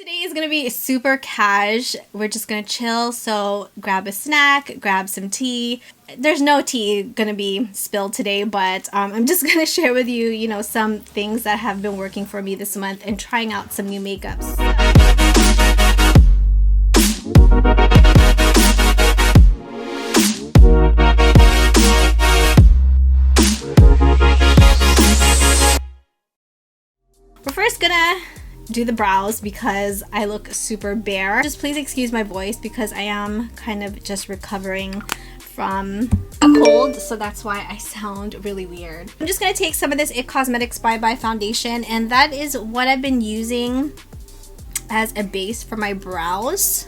Today is gonna be super cash. We're just gonna chill, so grab a snack, grab some tea. There's no tea gonna be spilled today, but I'm just gonna share with you, some things that have been working for me this month and trying out some new makeups. We're first gonna do the brows because I look super bare. Just please excuse my voice because I am kind of just recovering from a cold, so that's why I sound really weird. I'm just gonna take some of this It Cosmetics Bye Bye foundation, and that is what I've been using as a base for my brows.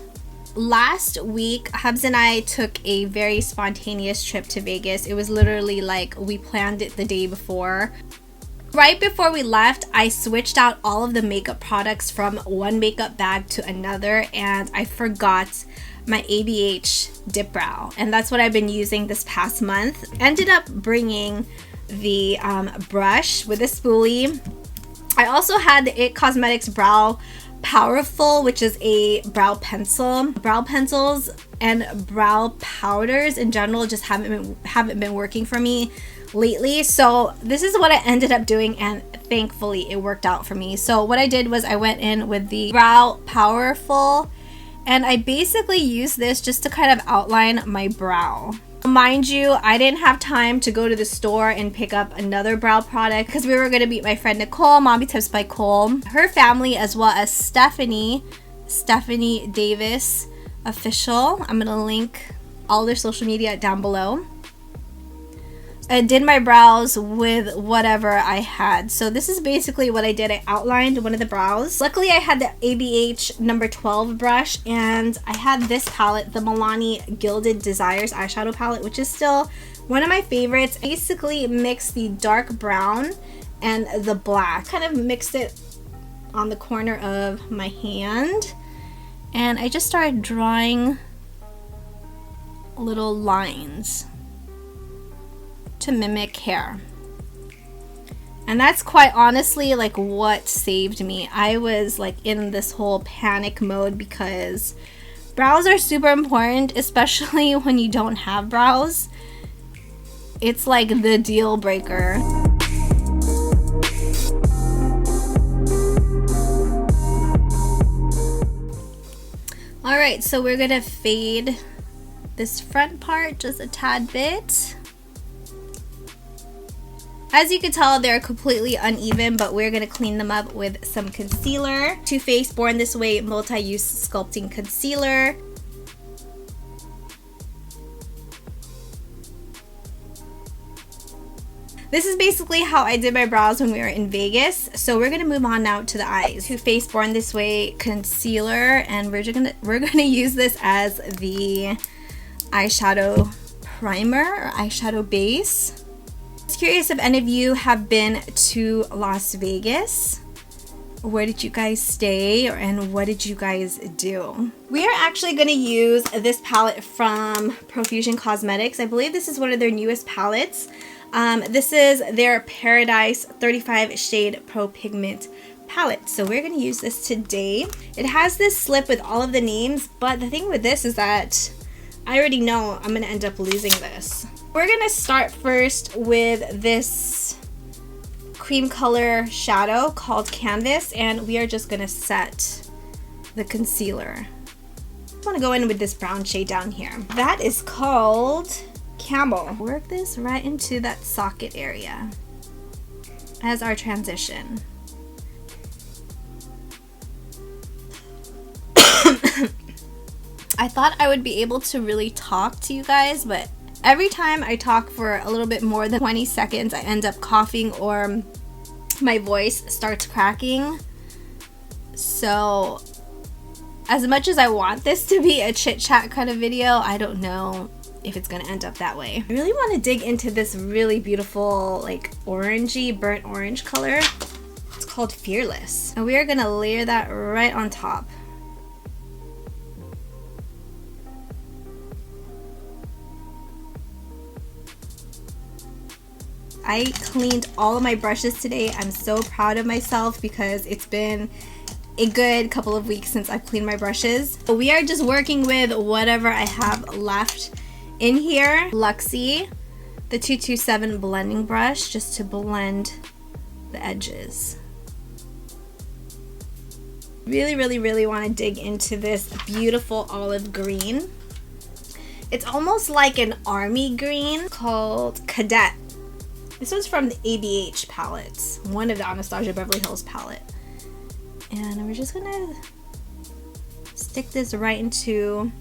Last week, Hubs and I took a very spontaneous trip to Vegas. It was literally like we planned it the day before. Right before we left, I switched out all of the makeup products from one makeup bag to another, and I forgot my ABH dip brow, and that's what I've been using this past month. Ended up bringing the brush with a spoolie. I also had the It Cosmetics Brow Powerful, which is a brow pencil. Brow pencils and brow powders in general just haven't been working for me lately, so this is what I ended up doing, and thankfully it worked out for me. So what I did was I went in with the Brow Powerful, and I basically used this just to kind of outline my brow. Mind you, I didn't have time to go to the store and pick up another brow product because we were going to meet my friend Nicole, Mommy Tips by Cole, her family, as well as Stephanie Davis Official. I'm going to link all their social media down below. I did my brows with whatever I had. So this is basically what I did. I outlined one of the brows. Luckily, I had the ABH number 12 brush, and I had this palette, the Milani Gilded Desires eyeshadow palette, which is still one of my favorites. I basically mixed the dark brown and the black. Kind of mixed it on the corner of my hand, and I just started drawing little lines to mimic hair. And that's quite honestly like what saved me. I was like in this whole panic mode because brows are super important, especially when you don't have brows. It's like the deal breaker. Alright, so we're gonna fade this front part just a tad bit. As you can tell, they're completely uneven, but we're going to clean them up with some concealer. Too Faced Born This Way Multi-Use Sculpting Concealer. This is basically how I did my brows when we were in Vegas. So we're going to move on now to the eyes. Too Faced Born This Way Concealer, and we're gonna use this as the eyeshadow primer or eyeshadow base. Curious if any of you have been to Las Vegas. Where did you guys stay, and what did you guys do? We are actually going to use this palette from Profusion Cosmetics. I believe this is one of their newest palettes. This is their Paradise 35 Shade Pro Pigment palette. So we're going to use this today. It has this slip with all of the names, but the thing with this is that I already know I'm going to end up losing this. We're going to start first with this cream color shadow called Canvas, and we are just going to set the concealer. I want to go in with this brown shade down here. That is called Camel. Work this right into that socket area as our transition. I thought I would be able to really talk to you guys, but every time I talk for a little bit more than 20 seconds, I end up coughing or my voice starts cracking. So as much as I want this to be a chit chat kind of video, I don't know if it's gonna end up that way. I really want to dig into this really beautiful like orangey, burnt orange color. It's called Fearless. And we are gonna layer that right on top. I cleaned all of my brushes today. I'm so proud of myself because it's been a good couple of weeks since I've cleaned my brushes. So we are just working with whatever I have left in here. Luxie, the 227 blending brush, just to blend the edges. Really, really, really want to dig into this beautiful olive green. It's almost like an army green called Cadet. This was from the ABH palettes, one of the Anastasia Beverly Hills palette. And we're just gonna stick this right into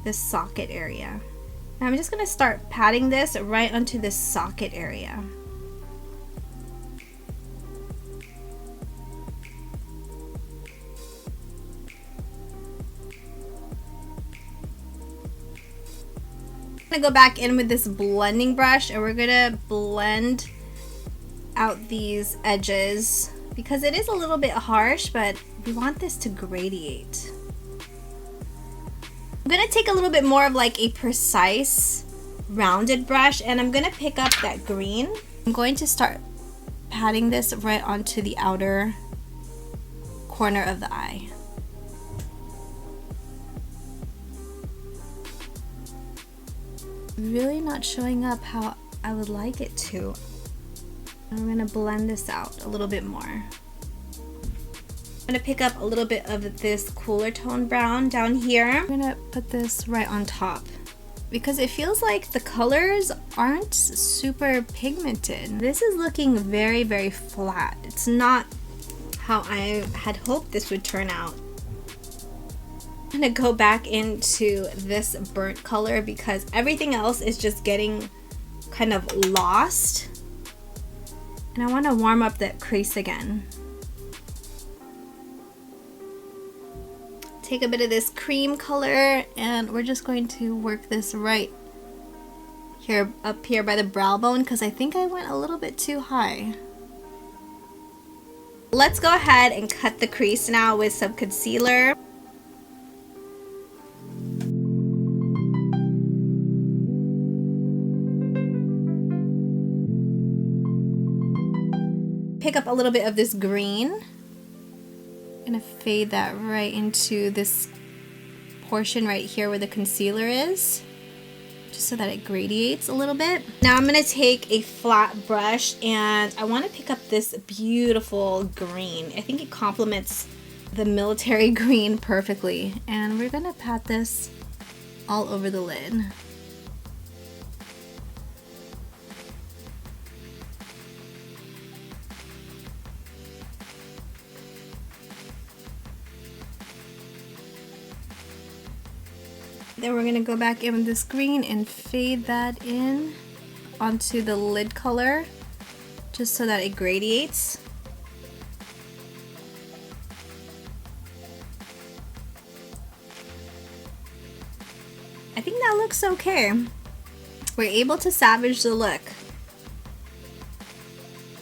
this socket area. And I'm just gonna start patting this right onto this socket area. I'm gonna go back in with this blending brush and we're gonna blend out these edges because it is a little bit harsh, but we want this to gradiate. I'm gonna take a little bit more of like a precise rounded brush and I'm gonna pick up that green. I'm going to start patting this right onto the outer corner of the eye. Really not showing up how I would like it to. I'm gonna blend this out a little bit more. I'm gonna pick up a little bit of this cooler tone brown down here. I'm gonna put this right on top because it feels like the colors aren't super pigmented. This is looking very, very flat. It's not how I had hoped this would turn out. I'm gonna go back into this burnt color because everything else is just getting kind of lost. And I want to warm up that crease again. Take a bit of this cream color and we're just going to work this right here, up here by the brow bone, because I think I went a little bit too high. Let's go ahead and cut the crease now with some concealer. Pick up a little bit of this green. I'm gonna fade that right into this portion right here where the concealer is, just so that it gradiates a little bit. Now I'm gonna take a flat brush and I want to pick up this beautiful green. I think it complements the military green perfectly, and we're gonna pat this all over the lid. Then we're gonna go back in with this green and fade that in onto the lid color, just so that it gradiates. I think that looks okay. We're able to salvage the look.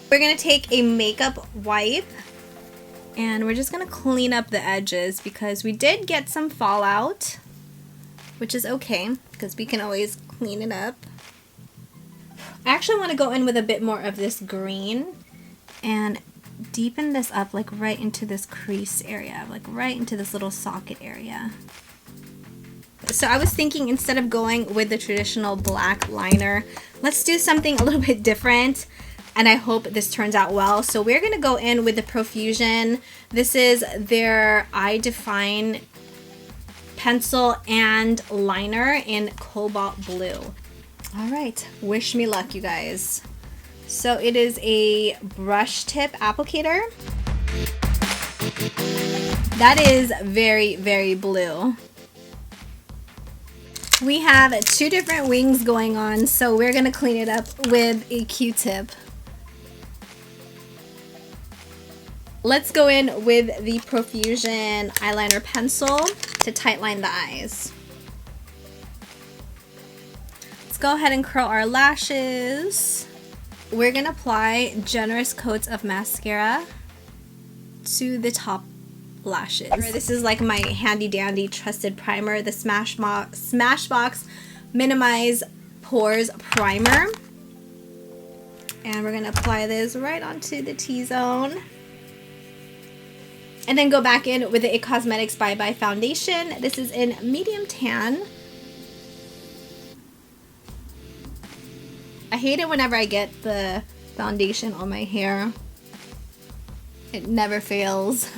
We're gonna take a makeup wipe and we're just gonna clean up the edges because we did get some fallout, which is okay because we can always clean it up. I actually want to go in with a bit more of this green and deepen this up like right into this crease area, like right into this little socket area. So I was thinking, instead of going with the traditional black liner, let's do something a little bit different, and I hope this turns out well. So we're going to go in with the Profusion. This is their Eye Define pencil and liner in cobalt blue. All right, wish me luck, you guys. So it is a brush tip applicator. That is very, very blue. We have two different wings going on, so we're gonna clean it up with a Q-tip. Let's go in with the Profusion eyeliner pencil to tightline the eyes. Let's go ahead and curl our lashes. We're gonna apply generous coats of mascara to the top lashes. This is like my handy dandy trusted primer, the Smashbox Minimize Pores Primer. And we're gonna apply this right onto the T-zone. And then go back in with the It Cosmetics Bye Bye Foundation. This is in medium tan. I hate it whenever I get the foundation on my hair. It never fails.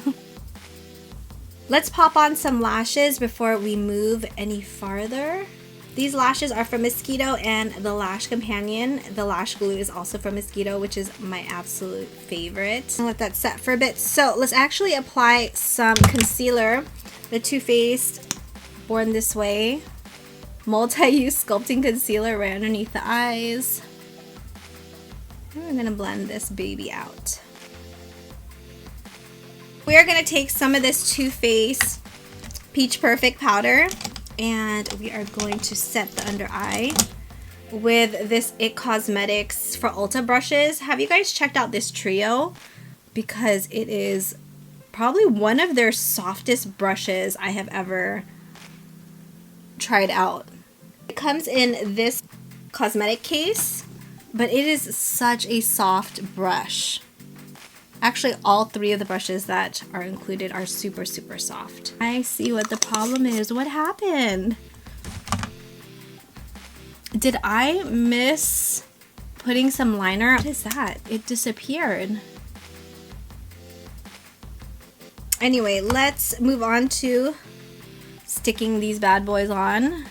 Let's pop on some lashes before we move any farther. These lashes are from Mosquito and the Lash Companion. The lash glue is also from Mosquito, which is my absolute favorite. I'll let that set for a bit. So let's actually apply some concealer. The Too Faced Born This Way multi-use sculpting concealer right underneath the eyes. I'm gonna blend this baby out. We're gonna take some of this Too Faced Peach Perfect powder and we are going to set the under eye with this It Cosmetics for Ulta brushes. Have you guys checked out this trio? Because it is probably one of their softest brushes I have ever tried out. It comes in this cosmetic case, but it is such a soft brush. Actually, all three of the brushes that are included are super, super soft. I see what the problem is. What happened? Did I miss putting some liner? What is that? It disappeared. Anyway, let's move on to sticking these bad boys on.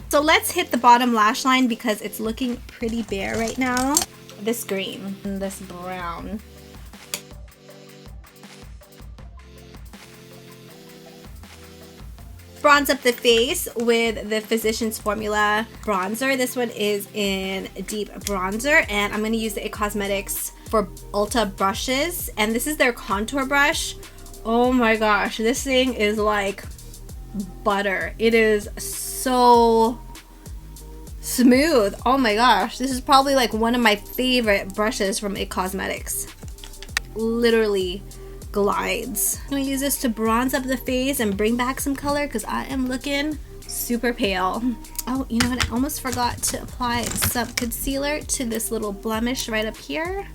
So let's hit the bottom lash line because it's looking pretty bare right now. This green and this brown. Bronze up the face with the Physicians Formula bronzer. This one is in deep bronzer, and I'm going to use the It Cosmetics for Ulta brushes, and this is their contour brush. Oh my gosh, this thing is like butter. It is so smooth. Oh my gosh, this is probably like one of my favorite brushes from It Cosmetics. Literally glides. I'm gonna use this to bronze up the face and bring back some color because I am looking super pale. Oh, you know what? I almost forgot to apply some concealer to this little blemish right up here.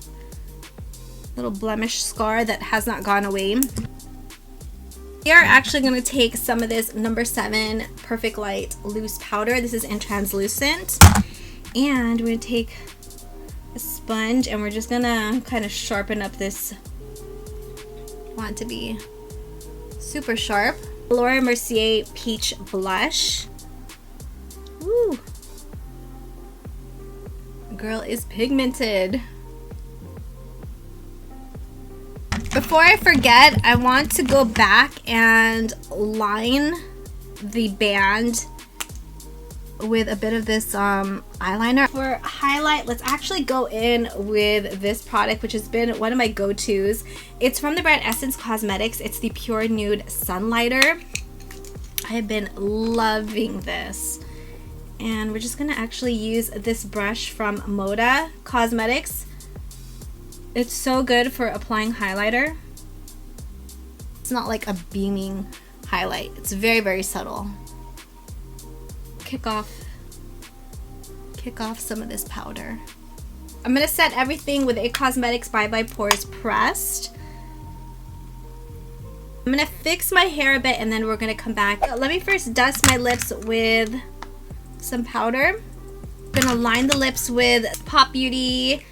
Little blemish scar that has not gone away. We are actually going to take some of this number 7 Perfect Light loose powder. This is in translucent. And we're going to take a sponge and we're just going to kind of sharpen up this. Want it to be super sharp. Laura Mercier Peach Blush. Woo! Girl is pigmented. Before I forget, I want to go back and line the band with a bit of this eyeliner. For highlight, let's actually go in with this product, which has been one of my go-tos. It's from the brand Essence Cosmetics. It's the Pure Nude Sunlighter. I have been loving this. And we're just gonna actually use this brush from Moda Cosmetics. It's so good for applying highlighter. It's not like a beaming highlight. It's very, very subtle. Kick off some of this powder. I'm gonna set everything with It Cosmetics Bye Bye Pores Pressed. I'm gonna fix my hair a bit and then we're gonna come back. Let me first dust my lips with some powder. I'm gonna line the lips with Pop Beauty.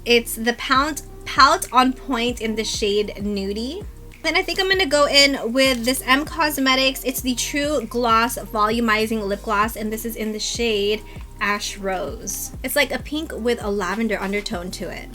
It's the Pout on Point in the shade Nudie. Then I think I'm gonna go in with this M Cosmetics. It's the True Gloss Volumizing Lip Gloss, and this is in the shade Ash Rose. It's like a pink with a lavender undertone to it.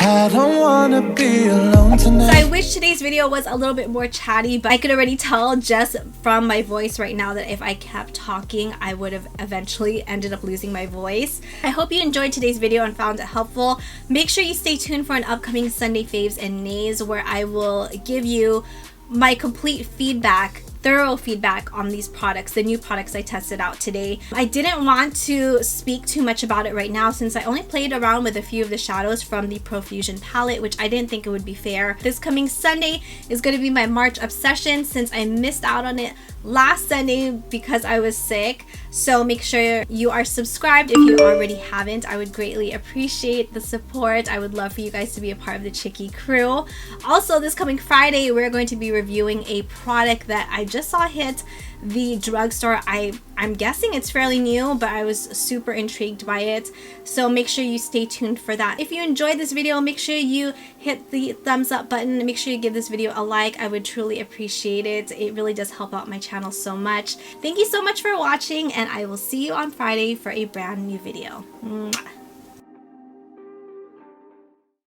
I don't wanna be alone tonight. So I wish today's video was a little bit more chatty, but I could already tell just from my voice right now that if I kept talking, I would have eventually ended up losing my voice. I hope you enjoyed today's video and found it helpful. Make sure you stay tuned for an upcoming Sunday Faves and Nays where I will give you my complete feedback thorough feedback on these products, the new products I tested out today. I didn't want to speak too much about it right now since I only played around with a few of the shadows from the Profusion palette, which I didn't think it would be fair. This coming Sunday is going to be my March obsession since I missed out on it last Sunday because I was sick. So make sure you are subscribed if you already haven't. I would greatly appreciate the support. I would love for you guys to be a part of the Chicky crew. Also, this coming Friday, we're going to be reviewing a product that I just saw hit the drugstore. I'm guessing it's fairly new, but I was super intrigued by it. So make sure you stay tuned for that. If you enjoyed this video, make sure you hit the thumbs up button. Make sure you give this video a like. I would truly appreciate it. It really does help out my channel so much. Thank you so much for watching, and I will see you on Friday for a brand new video. Mwah.